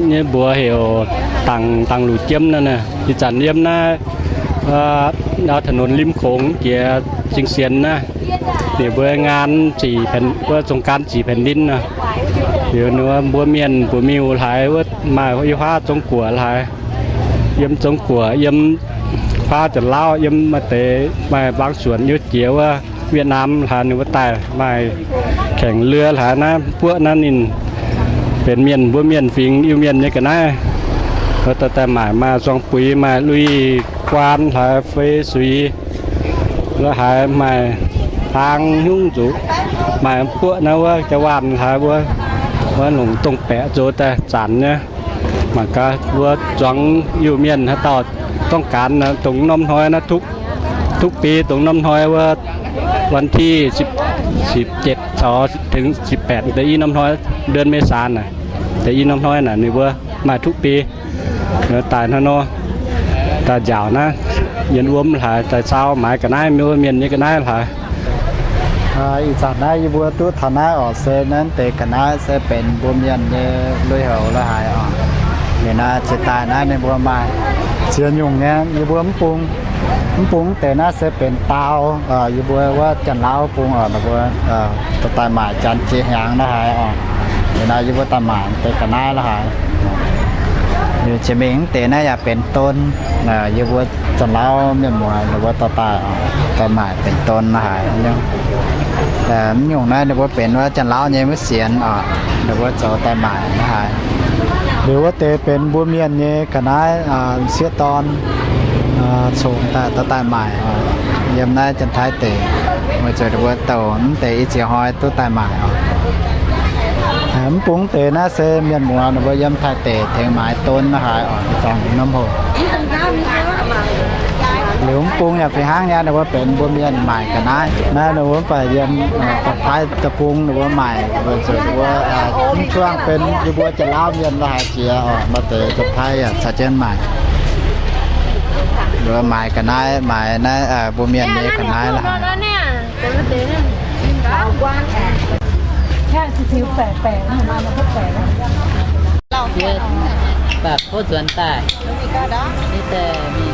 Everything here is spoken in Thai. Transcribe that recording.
เนี่ยบัวเหวตังหลูเจียมนั่นน่ะที่จันเยี่ยมนะดาวถนนริมโขงเกียจิงเซียนนะนี่เบื่องาน4แผ่นเพื่อสงกรานต์4แผ่นดินนะเดี๋ยวนัวบัวเมียนบัวมิวหลายว่ามาอยู่ฟ้าจงกัวหลายเยี่ยมจงกัวเยี่ยมฟ้าจะเล่าเยี่ยมมาเตะมาบางส่วนอยู่เจียวว่าเวียดนามหานิวตายมาแข่งเรือหานะพวกนั้นนินเป็นเมียนบัวเมียนฟิงอิวเมียนนี่กันนะเพราะแต่หมายมาซองปุ๋ยมาลุยควานหาเฟสุยแล้วหามาทางยุ่งจุมาพวกนั้นว่าจะวานหาว่าหลงตรงแปะโจแต่จันเนี่ยมันก็ว่าจังอยู่เมียนถ้าต่อต้องการนะตรงน้ำห้อยนะทุกปีตรงน้ำห้อยว่าวันที่17ถึง18แต่อีน้ำห้อยเดือนเมษายนน่ะแต่อีน้ำห้อยน่ะนี่ว่ามาทุกปีตายท่านตายยาวนะยันรวมหลายแต่เช้าหมายกันได้มีเมียนนี่กันได้หลายอีสานได้ยบัวตู้ฐานะออกเซนั้นแต่กันนะเซเป็นบัวเมียนเนี่ยลุยเหาละหายออกเนี่ยนะจะตายนะในบัวมาเชียนยุงเนี่ยยบัวมปุงแต่น่าเซเป็นเตายบัวว่าจันเล้าปุงออกนะบัวตัวตายหมายจันเจียงนะหายออกเนี่ยนะยบัวตายหมายแต่กันนะละหายอยู่เชียงมิงแต่น่าอยากเป็นต้นยบัวจันเล้าเนี่ยมัวหรือว่าตัวตายตายหมายเป็นต้นนะหายเนี่ยแต่มันอยู่นะหรือว่าเป็นว่าจันเล้าเนี่ยไม่เสียนหรือว่าจอตายหมายนะหายหรือว่าเตเป็นบัวเมียนเนี่ยกันนะเสียตอนส่งตาหมายยามได้จันท้ายเตะมาเจอหรือว่าโตนเตอีเจียหอยตัวตายหมายแหมปุ้งเตน่าเซเมียนหมัวหรือว่ายามท้ายเตะแทงหมายต้นนะหายสองน้ำโหหรือปุ้งอยากไปห้างเนี่ยหรือว่าเป็นบัวเมียนหมายกันนะหรือว่าไปยามกับท้ายตะปุ้งหรือว่าหมายหรือว่าช่วงเป็นยูบัวจะเล่าเมียนละหายเจียมาเตะกับท้ายชัดเจนหมายหรือหมายกันได้หมายนะบัวเมียนนี้กันได้ละแค่ซิวแปะๆมาพวกแปะแบบพูดสวนใต้นี่แต่มี